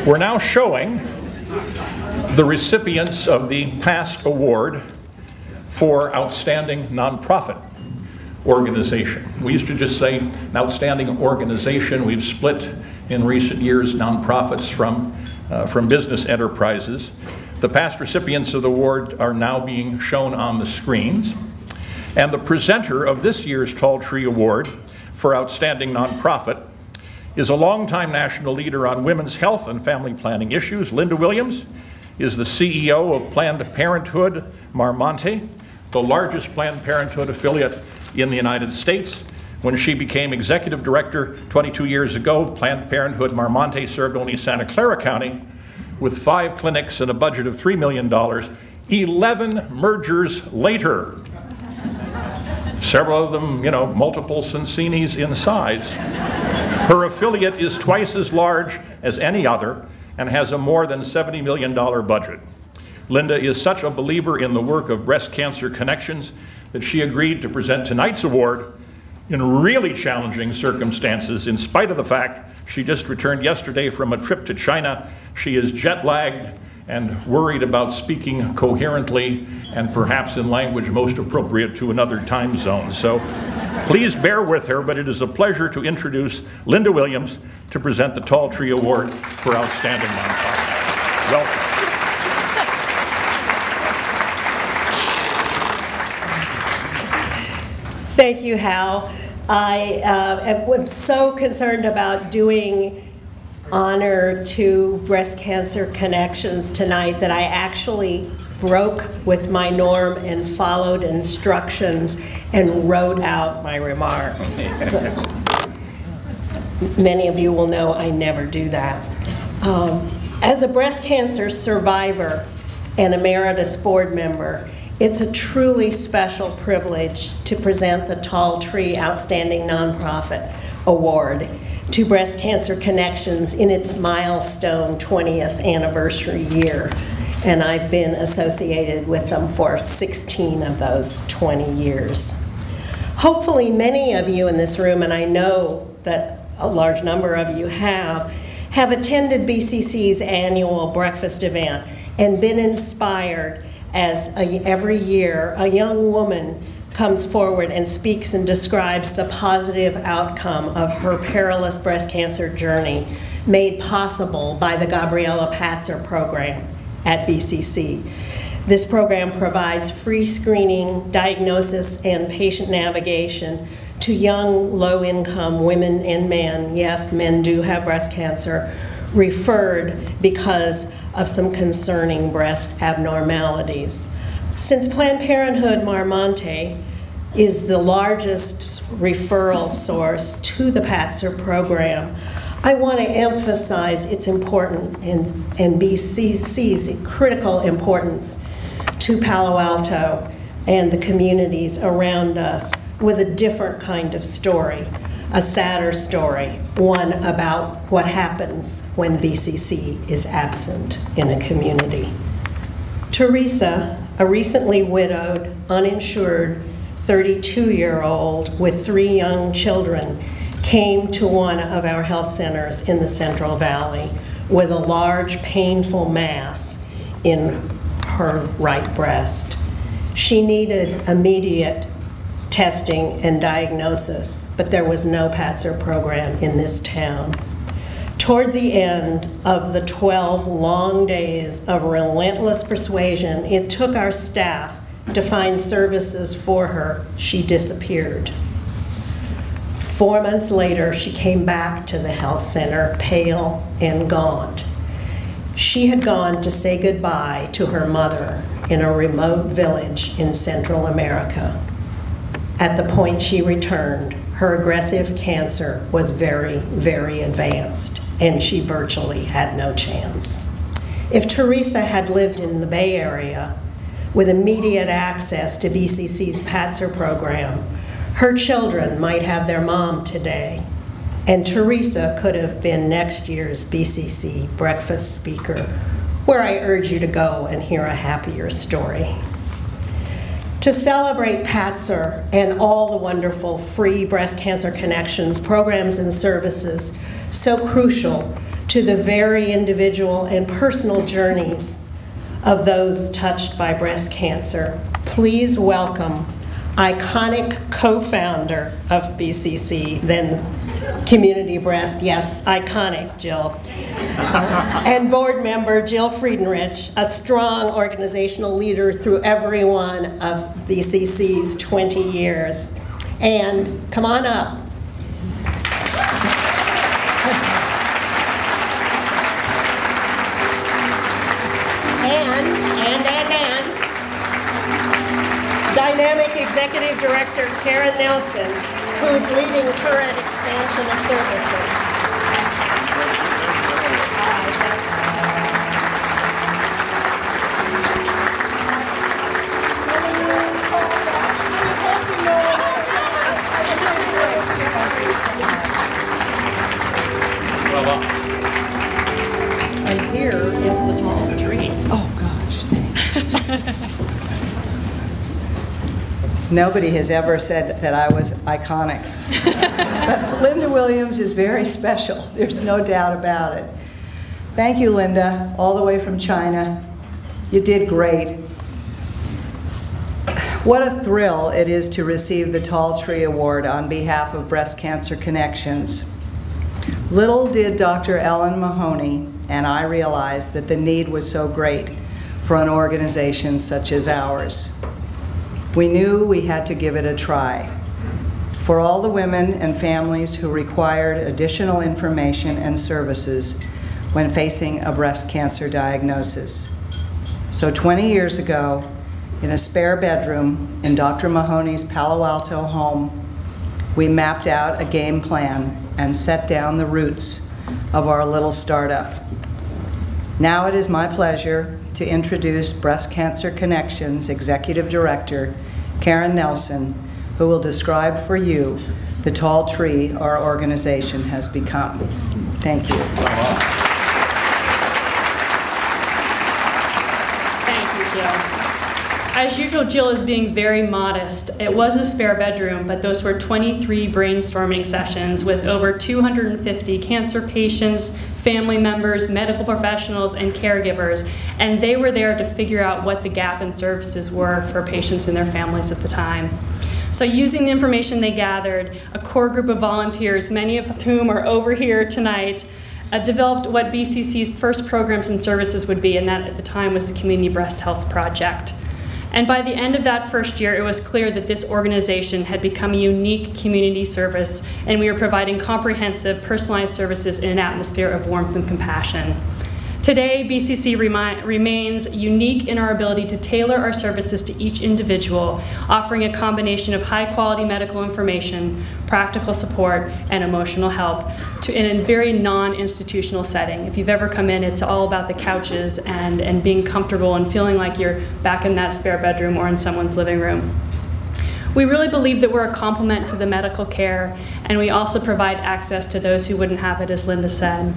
We're now showing the recipients of the past award for Outstanding Nonprofit Organization. We used to just say an outstanding organization. We've split in recent years nonprofits from business enterprises. The past recipients of the award are now being shown on the screens. And the presenter of this year's Tall Tree Award for Outstanding Nonprofit is a longtime national leader on women's health and family planning issues. Linda Williams is the CEO of Planned Parenthood Marmonte, the largest Planned Parenthood affiliate in the United States. When she became executive director 22 years ago, Planned Parenthood Marmonte served only Santa Clara County with 5 clinics and a budget of $3 million. 11 mergers later, several of them, multiple Cincinis in size. Her affiliate is twice as large as any other and has a more than $70 million budget. Linda is such a believer in the work of Breast Cancer Connections that she agreed to present tonight's award in really challenging circumstances, in spite of the fact she just returned yesterday from a trip to China. She is jet-lagged and worried about speaking coherently and perhaps in language most appropriate to another time zone. So please bear with her, but it is a pleasure to introduce Linda Williams to present the Tall Tree Award for Outstanding Nonprofit. Welcome. Thank you, Hal. I was so concerned about doing honor to Breast Cancer Connections tonight that I actually broke with my norm and followed instructions and wrote out my remarks. So, many of you will know I never do that. As a breast cancer survivor and emeritus board member, it's a truly special privilege to present the Tall Tree Outstanding Nonprofit Award to Breast Cancer Connections in its milestone 20th anniversary year. And I've been associated with them for 16 of those 20 years. Hopefully many of you in this room, and I know that a large number of you have attended BCC's annual breakfast event and been inspired as every year a young woman comes forward and speaks and describes the positive outcome of her perilous breast cancer journey made possible by the Gabriella Patzer program at BCC. This program provides free screening, diagnosis, and patient navigation to young, low-income women and men. Yes, men do have breast cancer, referred because of some concerning breast abnormalities. Since Planned Parenthood Marmonte is the largest referral source to the Patzer program, I want to emphasize its important and BCC's critical importance to Palo Alto and the communities around us with a different kind of story, a sadder story, one about what happens when BCC is absent in a community. Teresa, a recently widowed, uninsured 32-year-old with 3 young children, came to one of our health centers in the Central Valley with a large, painful mass in her right breast. She needed immediate testing and diagnosis, but there was no Patzer program in this town. Toward the end of the 12 long days of relentless persuasion it took our staff to find services for her, she disappeared. 4 months later, she came back to the health center, pale and gaunt. She had gone to say goodbye to her mother in a remote village in Central America. At the point she returned, her aggressive cancer was very, very advanced, and she virtually had no chance. If Teresa had lived in the Bay Area with immediate access to BCC's Patzer program, her children might have their mom today, and Teresa could have been next year's BCC breakfast speaker, where I urge you to go and hear a happier story. To celebrate Patzer and all the wonderful free Breast Cancer Connections programs and services so crucial to the very individual and personal journeys of those touched by breast cancer. Please welcome iconic co-founder of BCC, then Community Breast, yes, iconic, Jill, and board member Jill Friedenrich, a strong organizational leader through every one of BCC's 20 years. And come on up. Dynamic Executive Director Karen Nelson, who's leading current expansion of services. And here is the tall tree. Oh gosh, thanks. Nobody has ever said that I was iconic. But Linda Williams is very special. There's no doubt about it. Thank you, Linda, all the way from China. You did great. What a thrill it is to receive the Tall Tree Award on behalf of Breast Cancer Connections. Little did Dr. Ellen Mahoney and I realize that the need was so great for an organization such as ours. We knew we had to give it a try. For all the women and families who required additional information and services when facing a breast cancer diagnosis. So 20 years ago, in a spare bedroom in Dr. Mahoney's Palo Alto home, we mapped out a game plan and set down the roots of our little startup. Now it is my pleasure to introduce Breast Cancer Connections Executive Director, Karen Nelson, who will describe for you the tall tree our organization has become. Thank you. Thank you, Jill. As usual, Jill is being very modest. It was a spare bedroom, but those were 23 brainstorming sessions with over 250 cancer patients, family members, medical professionals, and caregivers, and they were there to figure out what the gap in services were for patients and their families at the time. So using the information they gathered, a core group of volunteers, many of whom are over here tonight, developed what BCC's first programs and services would be, and that at the time was the Community Breast Health Project. And by the end of that first year, it was clear that this organization had become a unique community service, and we were providing comprehensive, personalized services in an atmosphere of warmth and compassion. Today, BCC remains unique in our ability to tailor our services to each individual, offering a combination of high-quality medical information, practical support, and emotional help in a very non-institutional setting. If you've ever come in, it's all about the couches and being comfortable and feeling like you're back in that spare bedroom or in someone's living room. We really believe that we're a complement to the medical care, and we also provide access to those who wouldn't have it, as Linda said.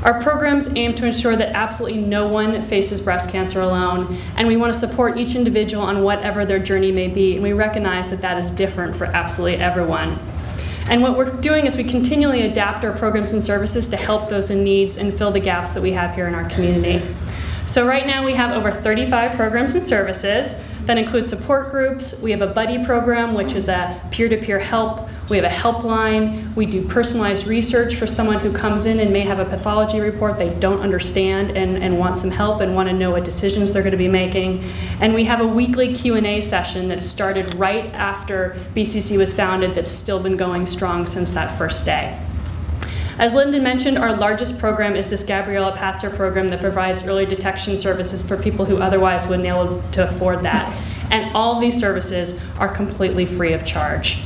Our programs aim to ensure that absolutely no one faces breast cancer alone, and we want to support each individual on whatever their journey may be, and we recognize that that is different for absolutely everyone. And what we're doing is we continually adapt our programs and services to help those in need and fill the gaps that we have here in our community. So right now we have over 35 programs and services that include support groups. We have a buddy program, which is a peer-to-peer help. We have a helpline. We do personalized research for someone who comes in and may have a pathology report they don't understand and want some help and want to know what decisions they're going to be making. And we have a weekly Q&A session that started right after BCC was founded that's still been going strong since that first day. As Linda mentioned, our largest program is this Gabriella Patzer program that provides early detection services for people who otherwise wouldn't be able to afford that. And all of these services are completely free of charge.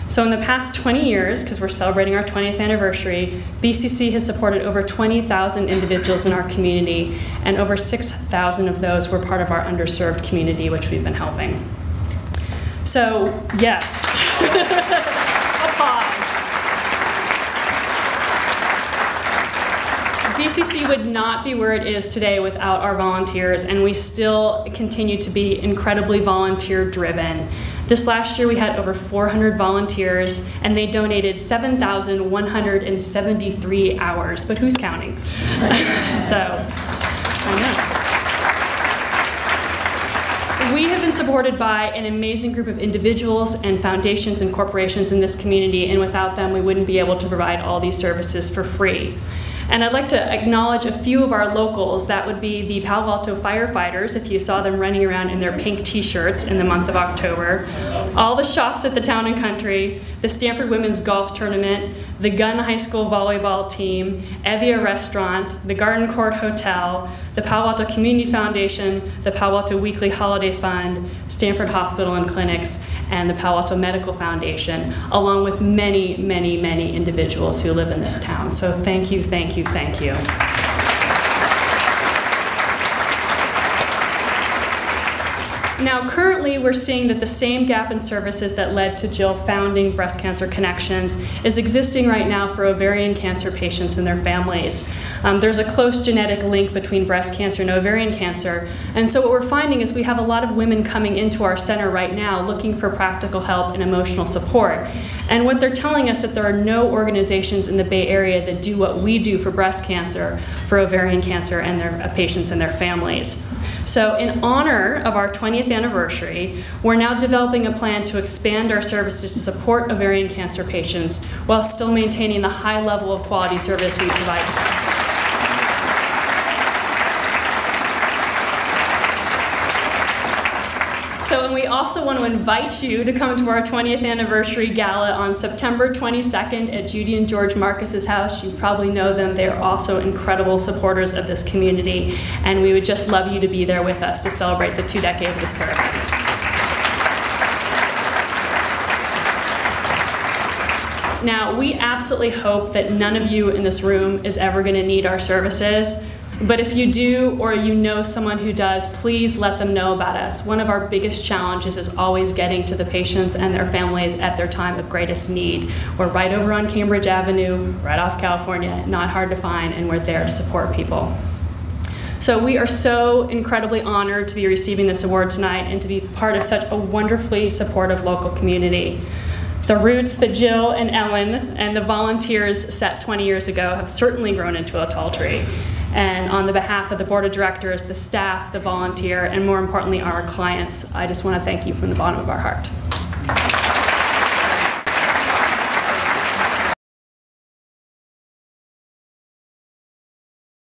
So in the past 20 years, because we're celebrating our 20th anniversary, BCC has supported over 20,000 individuals in our community, and over 6,000 of those were part of our underserved community, which we've been helping. So, yes. Applause. BCC would not be where it is today without our volunteers, and we still continue to be incredibly volunteer-driven. This last year we had over 400 volunteers, and they donated 7,173 hours, but who's counting? So, I know. We have been supported by an amazing group of individuals and foundations and corporations in this community, and without them we wouldn't be able to provide all these services for free. And I'd like to acknowledge a few of our locals. That would be the Palo Alto firefighters, if you saw them running around in their pink t-shirts in the month of October. All the shops at the Town and Country, the Stanford Women's Golf Tournament, the Gunn High School volleyball team, Evia Restaurant, the Garden Court Hotel, the Palo Alto Community Foundation, the Palo Alto Weekly Holiday Fund, Stanford Hospital and Clinics, and the Palo Alto Medical Foundation, along with many, many, many individuals who live in this town. So thank you, thank you, thank you. Now, currently, we're seeing that the same gap in services that led to Jill founding Breast Cancer Connections is existing right now for ovarian cancer patients and their families. There's a close genetic link between breast cancer and ovarian cancer, and so what we're finding is we have a lot of women coming into our center right now looking for practical help and emotional support. And what they're telling us is that there are no organizations in the Bay Area that do what we do for breast cancer, for ovarian cancer, and their patients and their families. So in honor of our 20th anniversary, we're now developing a plan to expand our services to support ovarian cancer patients while still maintaining the high level of quality service we provide to breast cancer. So, and we also want to invite you to come to our 20th anniversary gala on September 22nd at Judy and George Marcus's house. You probably know them. They're also incredible supporters of this community, and we would just love you to be there with us to celebrate the 2 decades of service. Now, we absolutely hope that none of you in this room is ever going to need our services. But if you do, or you know someone who does, please let them know about us. One of our biggest challenges is always getting to the patients and their families at their time of greatest need. We're right over on Cambridge Avenue, right off California, not hard to find, and we're there to support people. So we are so incredibly honored to be receiving this award tonight and to be part of such a wonderfully supportive local community. The roots that Jill and Ellen and the volunteers set 20 years ago have certainly grown into a tall tree. And on the behalf of the board of directors, the staff, the volunteer, and more importantly, our clients, I just want to thank you from the bottom of our heart.